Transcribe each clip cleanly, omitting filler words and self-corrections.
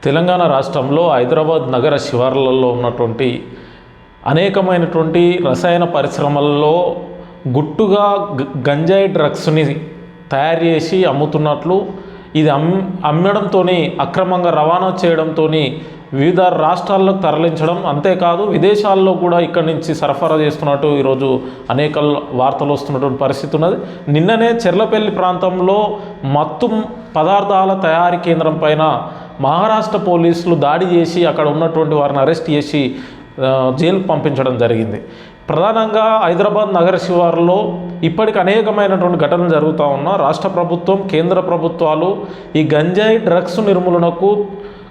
తెలంగాణ రాష్ట్రంలో హైదరాబాద్ నగర శివార్లలో ఉన్నటువంటి అనేకమైనటువంటి రసాయన పరిశ్రమలలో గుట్టుగా గంజాయి డ్రగ్స్ని తయారు చేసి అమ్ముతున్నట్లు, ఇది అమ్మడంతో అక్రమంగా రవాణా చేయడంతో వివిధ రాష్ట్రాల్లోకి తరలించడం, అంతేకాదు విదేశాల్లో కూడా ఇక్కడి నుంచి సరఫరా చేస్తున్నట్టు ఈరోజు అనేక వార్తలు వస్తున్నటువంటి పరిస్థితి ఉన్నది. నిన్ననే చెర్లపల్లి ప్రాంతంలో మత్తు పదార్థాల తయారీ కేంద్రం పైన మహారాష్ట్ర పోలీసులు దాడి చేసి అక్కడ ఉన్నటువంటి వారిని అరెస్ట్ చేసి జైలుకు పంపించడం జరిగింది. ప్రధానంగా హైదరాబాద్ నగర శివారులో ఇప్పటికి అనేకమైనటువంటి ఘటనలు జరుగుతూ ఉన్నా రాష్ట్ర ప్రభుత్వం, కేంద్ర ప్రభుత్వాలు ఈ గంజాయి డ్రగ్స్ నిర్మూలనకు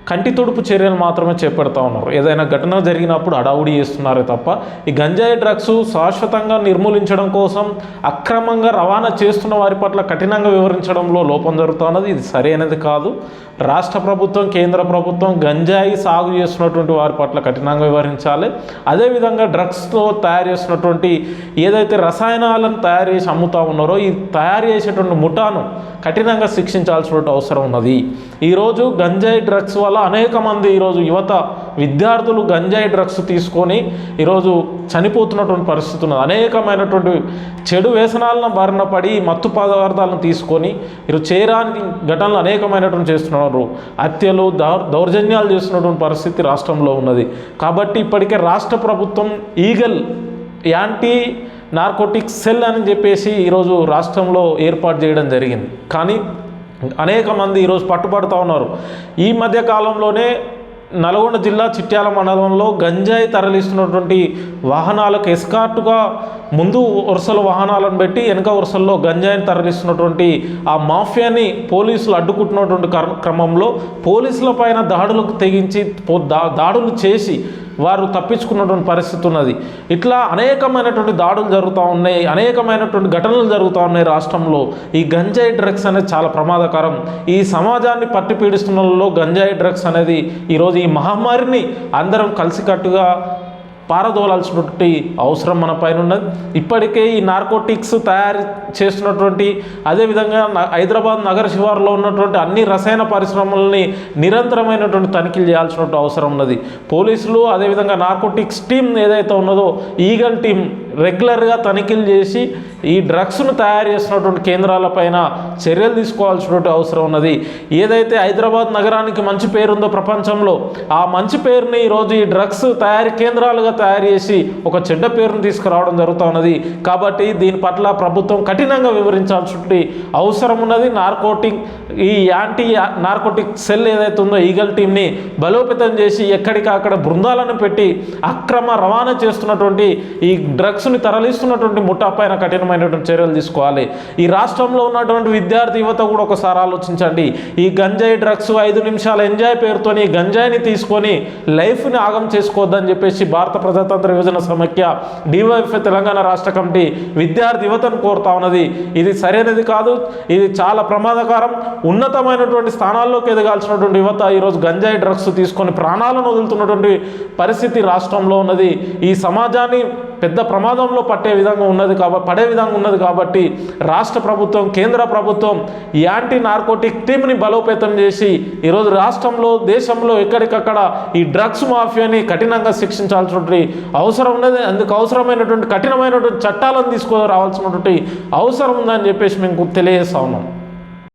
కంటి తుడుపు చర్యలు మాత్రమే చేపడతా ఉన్నారు. ఏదైనా ఘటన జరిగినప్పుడు హడావుడి చేస్తున్నారే తప్ప ఈ గంజాయి డ్రగ్స్ శాశ్వతంగా నిర్మూలించడం కోసం అక్రమంగా రవాణా చేస్తున్న వారి పట్ల కఠినంగా వివరించడంలో లోపం జరుగుతున్నది. ఇది సరైనది కాదు. రాష్ట్ర ప్రభుత్వం, కేంద్ర ప్రభుత్వం గంజాయి సాగు చేస్తున్నటువంటి వారి పట్ల కఠినంగా వివరించాలి. అదేవిధంగా డ్రగ్స్తో తయారు చేస్తున్నటువంటి ఏదైతే రసాయనాలను తయారు చేసి అమ్ముతూ ఉన్నారో ఈ తయారు చేసేటువంటి ముఠాను కఠినంగా శిక్షించాల్సినటువంటి అవసరం ఉన్నది. ఈరోజు గంజాయి డ్రగ్స్ వల్ల అనేక మంది ఈరోజు యువత విద్యార్థులు గంజాయి డ్రగ్స్ తీసుకొని ఈరోజు చనిపోతున్నటువంటి పరిస్థితి ఉన్నది. అనేకమైనటువంటి చెడు వ్యసనాలను బారిన పడి మత్తు పదార్థాలను తీసుకొని ఈరోజు చేయరాని ఘటనలు అనేకమైనటువంటి చేస్తున్నారు. హత్యలు, దౌర్జన్యాలు చేస్తున్నటువంటి పరిస్థితి రాష్ట్రంలో ఉన్నది. కాబట్టి ఇప్పటికే రాష్ట్ర ప్రభుత్వం ఈగల్ యాంటీ నార్కోటిక్స్ సెల్ అని చెప్పేసి ఈరోజు రాష్ట్రంలో ఏర్పాటు చేయడం జరిగింది. కానీ అనేక మంది ఈరోజు పట్టుబడుతూ ఉన్నారు. ఈ మధ్య కాలంలోనే నల్గొండ జిల్లా చిట్యాల మండలంలో గంజాయి తరలిస్తున్నటువంటి వాహనాలకు ఎస్కార్టుగా ముందు వరుసలో వాహనాలను పెట్టి వెనక వరుసల్లో గంజాయిని తరలిస్తున్నటువంటి ఆ మాఫియాని పోలీసులు అడ్డుకుంటున్నటువంటి క్రమంలో పోలీసుల పైన దాడులకు తెగించి దాడులు చేసి వారు తప్పించుకున్నటువంటి పరిస్థితి ఉన్నది. ఇట్లా అనేకమైనటువంటి దాడులు జరుగుతూ ఉన్నాయి, అనేకమైనటువంటి ఘటనలు జరుగుతూ ఉన్నాయి రాష్ట్రంలో. ఈ గంజాయి డ్రగ్స్ అనేది చాలా ప్రమాదకరం. ఈ సమాజాన్ని పట్టి పీడిస్తున్నలో గంజాయి డ్రగ్స్ అనేది ఈరోజు ఈ మహమ్మారిని అందరం కలిసికట్టుగా పారదోలాల్సినటువంటి అవసరం మన పైన ఉన్నది. ఇప్పటికే ఈ నార్కోటిక్స్ తయారు చేస్తున్నటువంటి అదేవిధంగా హైదరాబాద్ నగర శివారులో ఉన్నటువంటి అన్ని రసాయన పరిశ్రమలని నిరంతరమైనటువంటి తనిఖీలు చేయాల్సినటువంటి అవసరం ఉన్నది. పోలీసులు అదేవిధంగా నార్కోటిక్స్ టీం ఏదైతే ఉన్నదో ఈగల్ టీం రెగ్యులర్గా తనిఖీలు చేసి ఈ డ్రగ్స్ను తయారు చేస్తున్నటువంటి కేంద్రాలపైన చర్యలు తీసుకోవాల్సినటువంటి అవసరం ఉన్నది. ఏదైతే హైదరాబాద్ నగరానికి మంచి పేరుందో ప్రపంచంలో, ఆ మంచి పేరుని ఈరోజు ఈ డ్రగ్స్ తయారీ కేంద్రాలుగా తయారు చేసి ఒక చెడ్డ పేరును తీసుకురావడం జరుగుతూ ఉన్నది. కాబట్టి దీని పట్ల ప్రభుత్వం కఠినంగా వివరించాల్సిన అవసరం ఉన్నది. ఈ యాంటీ నార్కోటిక్ సెల్ ఏదైతే ఉందో ఈగల్ టీంని బలోపేతం చేసి ఎక్కడికక్కడ బృందాలను పెట్టి అక్రమ రవాణా చేస్తున్నటువంటి ఈ డ్రగ్స్ని తరలిస్తున్నటువంటి ముఠా పైన కఠినమైనటువంటి చర్యలు తీసుకోవాలి. ఈ రాష్ట్రంలో ఉన్నటువంటి విద్యార్థి యువత కూడా ఒకసారి ఆలోచించండి. ఈ గంజాయి డ్రగ్స్ 5 నిమిషాల ఎంజాయ్ పేరుతోని గంజాయిని తీసుకొని లైఫ్ని ఆగం చేసుకోవద్దని చెప్పేసి భారత ప్రజాతంత్ర యువజన సమైక్య డివైఎఫ్ఐ తెలంగాణ రాష్ట్ర కమిటీ విద్యార్థి యువతను కోరుతా ఉన్నది. ఇది సరైనది కాదు, ఇది చాలా ప్రమాదకరం. ఉన్నతమైనటువంటి స్థానాల్లోకి ఎదగాల్సినటువంటి యువత ఈరోజు గంజాయి డ్రగ్స్ తీసుకొని ప్రాణాలను వదులుతున్నటువంటి పరిస్థితి రాష్ట్రంలో ఉన్నది. ఈ సమాజాన్ని పెద్ద ప్రమాదంలో పడే విధంగా ఉన్నది కాబట్టి రాష్ట్ర ప్రభుత్వం, కేంద్ర ప్రభుత్వం యాంటీ నార్కోటిక్ టీంని బలోపేతం చేసి ఈరోజు రాష్ట్రంలో, దేశంలో ఎక్కడికక్కడ ఈ డ్రగ్స్ మాఫియాని కఠినంగా శిక్షించాల్సినటువంటి అవసరం ఉన్నది. అందుకు అవసరమైనటువంటి కఠినమైనటువంటి చట్టాలను తీసుకురావాల్సినటువంటి అవసరం ఉందని చెప్పేసి మేము తెలియజేస్తా ఉన్నాం.